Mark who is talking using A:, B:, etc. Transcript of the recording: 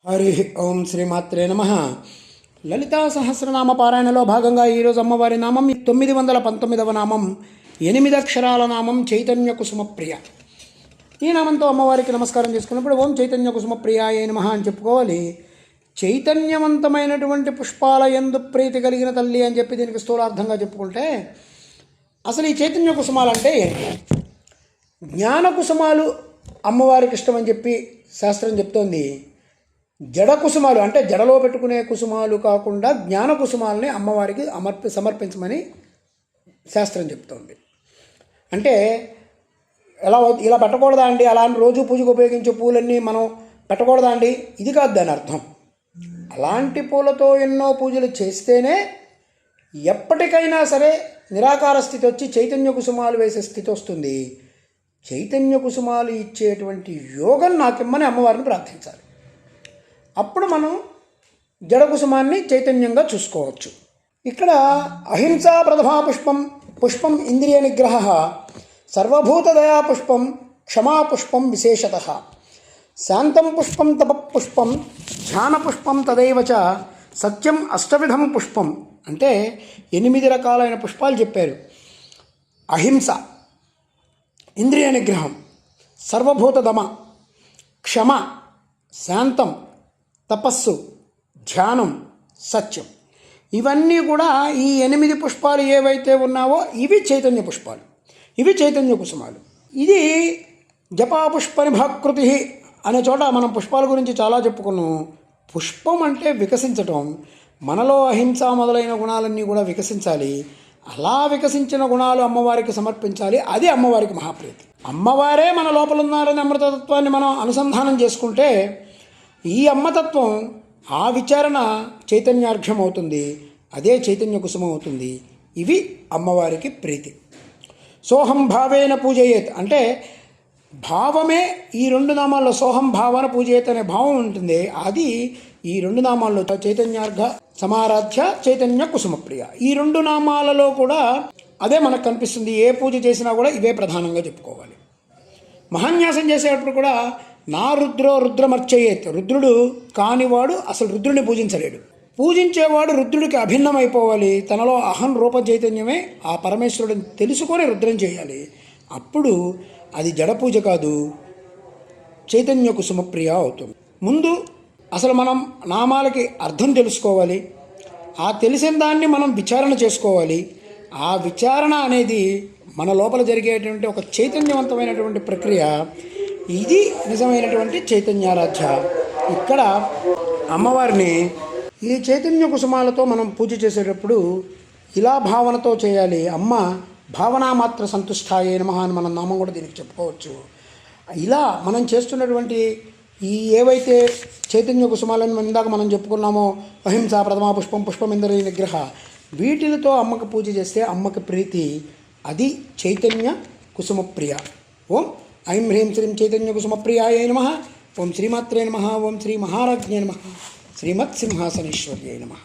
A: హరి ఓం శ్రీమాత్రే నమః. లలితా సహస్రనామ పారాయణలో భాగంగా ఈరోజు అమ్మవారి నామం 919వ నామం, 8 అక్షరాల నామం చైతన్య కుసుమప్రియ. ఈ నామంతో అమ్మవారికి నమస్కారం చేసుకున్నప్పుడు ఓం చైతన్య కుసుమప్రియాయ నమః అని చెప్పుకోవాలి. చైతన్యవంతమైనటువంటి పుష్పాల యందు ప్రీతి కలిగిన తల్లి అని చెప్పి దీనికి స్థూలార్థంగా చెప్పుకుంటే, అసలు ఈ చైతన్య కుసుమాలు అంటే జ్ఞాన కుసుమాలు అమ్మవారికి ఇష్టమని చెప్పి శాస్త్రం చెప్తోంది. జడ కుసుమాలు అంటే జడలో పెట్టుకునే కుసుమాలు కాకుండా జ్ఞాన కుసుమాలని అమ్మవారికి సమర్పించమని శాస్త్రం చెప్తోంది. అంటే ఇలా పెట్టకూడదా అండి, అలా రోజు పూజకు ఉపయోగించే పూలన్నీ మనం పెట్టకూడదా అండి, ఇది కాదు దాని అర్థం. అలాంటి పూలతో ఎన్నో పూజలు చేస్తేనే ఎప్పటికైనా సరే నిరాకార స్థితి వచ్చి చైతన్య కుసుమాలు వేసే స్థితి వస్తుంది. చైతన్య కుసుమాలు ఇచ్చేటువంటి యోగం నాకిమ్మని అమ్మవారిని ప్రార్థించాలి. అప్పుడు మనం జడ కుసుమాన్ని చైతన్యంగా చూసుకోవచ్చు. ఇక్కడ అహింసా ప్రథమా పుష్పం ఇంద్రియ నిగ్రహ, సర్వభూతదయా పుష్పం, క్షమా పుష్పం విశేషత, శాంతం పుష్పం తప పుష్పం, ధ్యాన పుష్పం తదైవ చ, సత్యం అష్టవిధం పుష్పం. అంటే 8 రకాలైన పుష్పాలు చెప్పారు. అహింస, ఇంద్రియ నిగ్రహం, సర్వభూతదమ, క్షమ, శాంతం, తపస్సు, ధ్యానం, సత్యం. ఇవన్నీ కూడా ఈ 8 పుష్పాలు ఏవైతే ఉన్నావో ఇవి చైతన్య పుష్పాలు, ఇవి చైతన్య కుసుమాలు. ఇది జపాపుష్పనిభాకృతి అనే చోట మనం పుష్పాల గురించి చాలా చెప్పుకున్నాం. పుష్పం అంటే వికసించటం. మనలో అహింస మొదలైన గుణాలన్నీ కూడా వికసించాలి. అలా వికసించిన గుణాలు అమ్మవారికి సమర్పించాలి. అది అమ్మవారికి మహాప్రీతి. అమ్మవారే మన లోపల ఉన్నారని అమృతతత్వాన్ని మనం అనుసంధానం చేసుకుంటే ఈ అమ్మతత్వం ఆ విచారణ చైతన్యార్ఘ్యం అవుతుంది. అదే చైతన్య కుసుమం అవుతుంది. ఇవి అమ్మవారికి ప్రీతి. సోహం భావేన పూజయేత్ అంటే భావమే ఈ 2 నామాల్లో సోహం భావన పూజయేత్ అనే భావం ఉంటుంది. అది ఈ 2 నామాల్లో చైతన్యార్ఘ సమారాధ్య చైతన్య కుసుమప్రియ, ఈ 2 నామాలలో కూడా అదే మనకు కనిపిస్తుంది. ఏ పూజ చేసినా కూడా ఇవే ప్రధానంగా చెప్పుకోవాలి. మహాన్యాసం చేసేటప్పుడు కూడా నా రుద్రో రుద్రమర్చయేత్, రుద్రుడు కానివాడు అసలు రుద్రుడిని పూజించలేడు. పూజించేవాడు రుద్రుడికి అభిన్నమైపోవాలి. తనలో అహం రూప చైతన్యమే ఆ పరమేశ్వరుడిని తెలుసుకొని రుద్రం చేయాలి. అప్పుడు అది జడ పూజ కాదు, చైతన్య కుసుమప్రియ అవుతుంది. ముందు అసలు మనం నామాలకి అర్థం తెలుసుకోవాలి. ఆ తెలిసిన దాన్ని మనం విచారణ చేసుకోవాలి. ఆ విచారణ అనేది మన లోపల జరిగేటువంటి ఒక చైతన్యవంతమైనటువంటి ప్రక్రియ. ఇది నిజమైనటువంటి చైతన్యారాధ్య. ఇక్కడ అమ్మవారిని ఈ చైతన్య కుసుమాలతో మనం పూజ చేసేటప్పుడు ఇలా భావనతో చేయాలి. అమ్మ భావనామాత్ర సంతుష్టాయే నమః అని మన నామం కూడా దీనికి చెప్పుకోవచ్చు. ఇలా మనం చేస్తున్నటువంటి ఈ ఏవైతే చైతన్య కుసుమాలను ఇందాక మనం చెప్పుకున్నామో, అహింస ప్రథమా పుష్పం ఇంద్రియ నిగ్రహ, వీటితో అమ్మకి పూజ చేస్తే అమ్మకి ప్రీతి. అది చైతన్య కుసుమప్రియ. ఓం ఐం హ్రీం శ్రీం చైతన్య కుసుమప్రియాయ నమః. ఓం శ్రీమాత్రే నమః. ఓం శ్రీ మహారాజ్ఞే నమః. శ్రీమత్ సింహాసనేశ్వర్యై నమః.